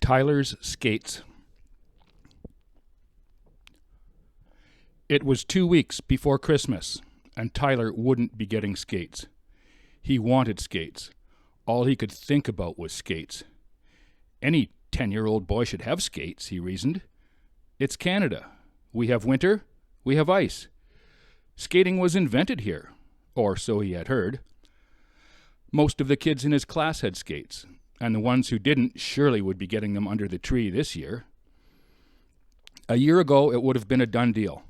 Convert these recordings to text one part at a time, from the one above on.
Tyler's Skates. It was 2 weeks before Christmas, and Tyler wouldn't be getting skates. He wanted skates. All he could think about was skates. Any 10-year-old boy should have skates, he reasoned. It's Canada. We have winter, we have ice. Skating was invented here, or so he had heard. Most of the kids in his class had skates, and the ones who didn't surely would be getting them under the tree this year. A year ago, it would have been a done deal.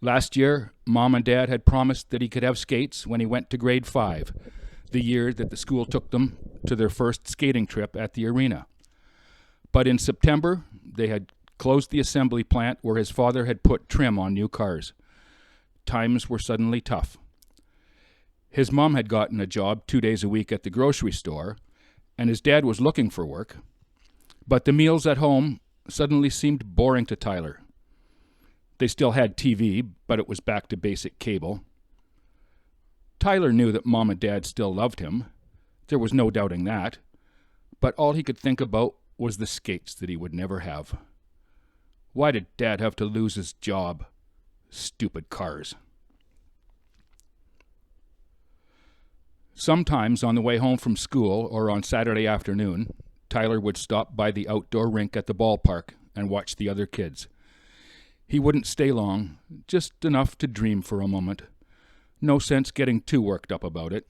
Last year, Mom and Dad had promised that he could have skates when he went to grade 5, the year that the school took them to their first skating trip at the arena. But in September, they had closed the assembly plant where his father had put trim on new cars. Times were suddenly tough. His mom had gotten a job 2 days a week at the grocery store, and his dad was looking for work. But the meals at home suddenly seemed boring to Tyler. They still had TV, but it was back to basic cable. Tyler knew that Mom and Dad still loved him. There was no doubting that. But all he could think about was the skates that he would never have. Why did Dad have to lose his job? Stupid cars. Sometimes on the way home from school or on Saturday afternoon, Tyler would stop by the outdoor rink at the ballpark and watch the other kids. He wouldn't stay long, just enough to dream for a moment. No sense getting too worked up about it.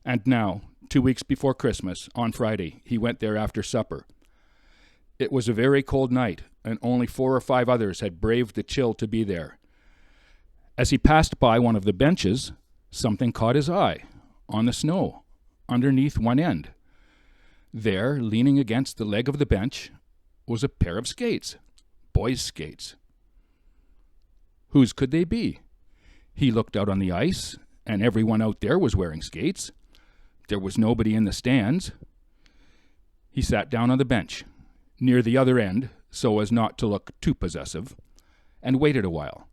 And now, 2 weeks before Christmas, on Friday, he went there after supper. It was a very cold night, and only 4 or 5 others had braved the chill to be there. As he passed by one of the benches, something caught his eye, on the snow, underneath one end. There, leaning against the leg of the bench, was a pair of skates, boys' skates. Whose could they be? He looked out on the ice, and everyone out there was wearing skates. There was nobody in the stands. He sat down on the bench, near the other end, so as not to look too possessive, and waited a while.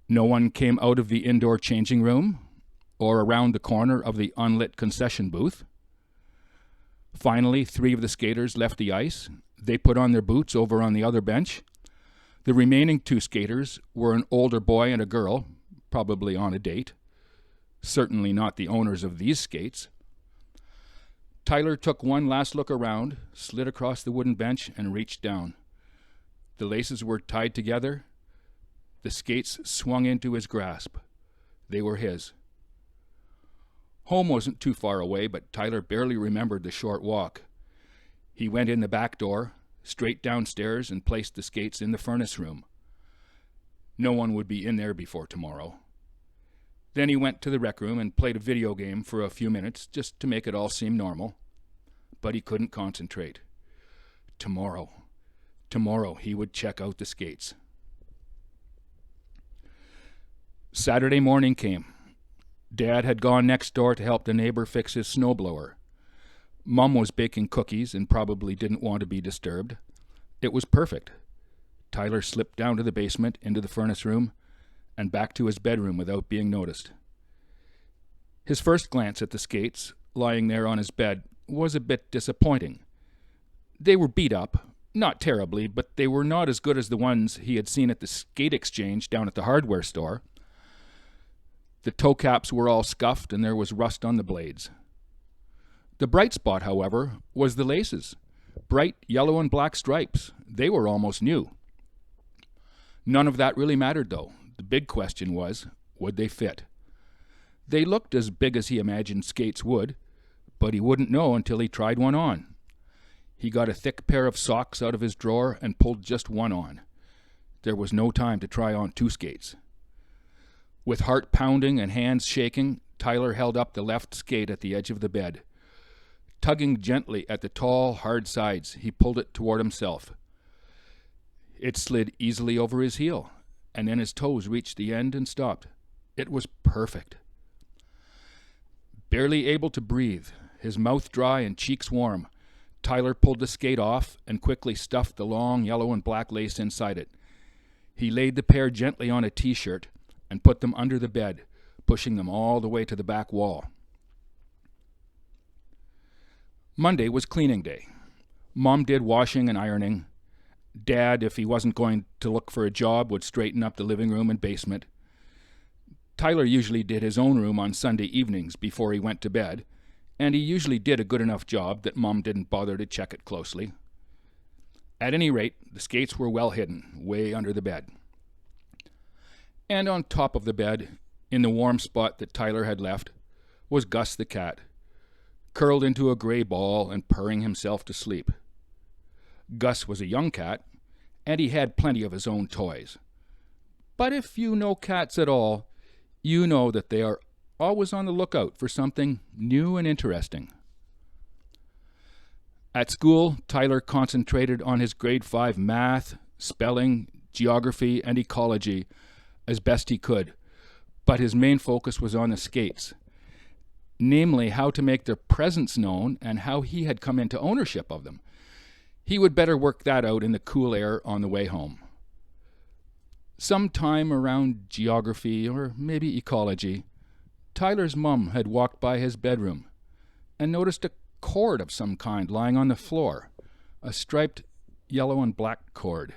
No one came out of the indoor changing room or around the corner of the unlit concession booth. Finally, 3 of the skaters left the ice. They put on their boots over on the other bench. The remaining 2 skaters were an older boy and a girl, probably on a date. Certainly not the owners of these skates. Tyler took one last look around, slid across the wooden bench, and reached down. The laces were tied together. The skates swung into his grasp. They were his. Home wasn't too far away, but Tyler barely remembered the short walk. He went in the back door, straight downstairs, and placed the skates in the furnace room. No one would be in there before tomorrow. Then he went to the rec room and played a video game for a few minutes just to make it all seem normal. But he couldn't concentrate. Tomorrow he would check out the skates. Saturday morning came. Dad had gone next door to help the neighbor fix his snowblower. Mom was baking cookies and probably didn't want to be disturbed. It was perfect. Tyler slipped down to the basement, into the furnace room, and back to his bedroom without being noticed. His first glance at the skates, lying there on his bed, was a bit disappointing. They were beat up, not terribly, but they were not as good as the ones he had seen at the skate exchange down at the hardware store. The toe caps were all scuffed and there was rust on the blades. The bright spot, however, was the laces. Bright yellow and black stripes. They were almost new. None of that really mattered, though. The big question was, would they fit? They looked as big as he imagined skates would, but he wouldn't know until he tried one on. He got a thick pair of socks out of his drawer and pulled just one on. There was no time to try on 2 skates. With heart pounding and hands shaking, Tyler held up the left skate at the edge of the bed. Tugging gently at the tall, hard sides, he pulled it toward himself. It slid easily over his heel, and then his toes reached the end and stopped. It was perfect. Barely able to breathe, his mouth dry and cheeks warm, Tyler pulled the skate off and quickly stuffed the long yellow and black lace inside it. He laid the pair gently on a t-shirt and put them under the bed, pushing them all the way to the back wall. Monday was cleaning day. Mom did washing and ironing. Dad, if he wasn't going to look for a job, would straighten up the living room and basement. Tyler usually did his own room on Sunday evenings before he went to bed, and he usually did a good enough job that Mom didn't bother to check it closely. At any rate, the skates were well hidden, way under the bed. And on top of the bed, in the warm spot that Tyler had left, was Gus the cat, curled into a gray ball and purring himself to sleep. Gus was a young cat, and he had plenty of his own toys. But if you know cats at all, you know that they are always on the lookout for something new and interesting. At school, Tyler concentrated on his grade 5 math, spelling, geography, and ecology as best he could, but his main focus was on the skates, namely how to make their presence known and how he had come into ownership of them. He would better work that out in the cool air on the way home. Sometime around geography, or maybe ecology, Tyler's mum had walked by his bedroom and noticed a cord of some kind lying on the floor, a striped yellow and black cord.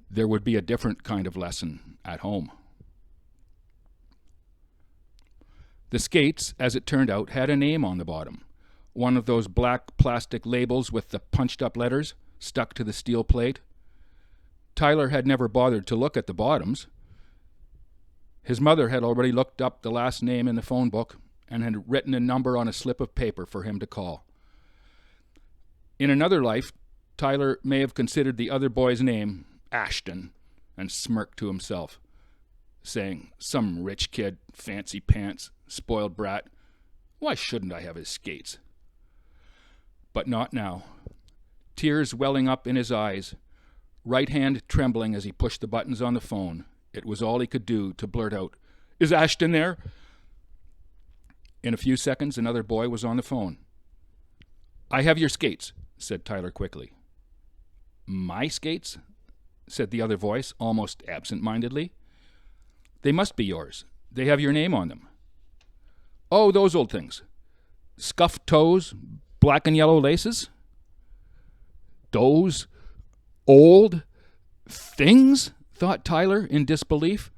There would be a different kind of lesson at home. The skates, as it turned out, had a name on the bottom, one of those black plastic labels with the punched-up letters stuck to the steel plate. Tyler had never bothered to look at the bottoms. His mother had already looked up the last name in the phone book and had written a number on a slip of paper for him to call. In another life, Tyler may have considered the other boy's name Ashton and smirked to himself, saying, "Some rich kid, fancy pants, spoiled brat. Why shouldn't I have his skates?" But not now. Tears welling up in his eyes, right hand trembling as he pushed the buttons on the phone. It was all he could do to blurt out, "Is Ashton there?" In a few seconds, another boy was on the phone. "I have your skates," said Tyler quickly. "My skates?" said the other voice, almost absent-mindedly. "They must be yours. They have your name on them." "Oh, those old things. Scuffed toes, black and yellow laces?" "Those old things?" thought Tyler in disbelief.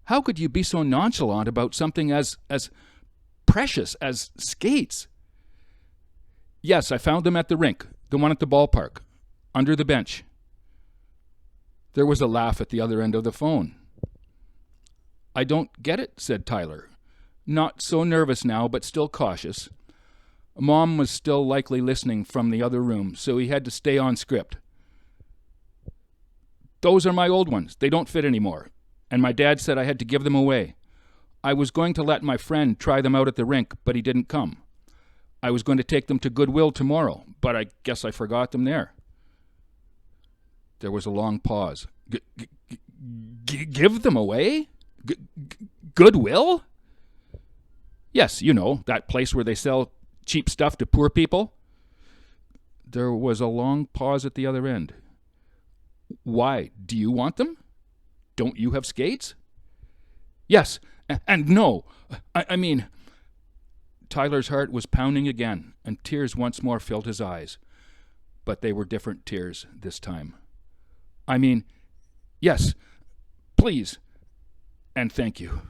"How could you be so nonchalant about something as precious as skates?" "Yes, I found them at the rink, the one at the ballpark, under the bench." There was a laugh at the other end of the phone. "I don't get it," said Tyler, not so nervous now, but still cautious. Mom was still likely listening from the other room, so he had to stay on script. "Those are my old ones. They don't fit anymore, and my dad said I had to give them away. I was going to let my friend try them out at the rink, but he didn't come. I was going to take them to Goodwill tomorrow, but I guess I forgot them there." There was a long pause. Give them away? Goodwill?" "Yes, you know, that place where they sell cheap stuff to poor people." There was a long pause at the other end. "Why, do you want them? Don't you have skates?" "Yes, and no. I mean..." Tyler's heart was pounding again, and tears once more filled his eyes. But they were different tears this time. "I mean, yes, please, and thank you."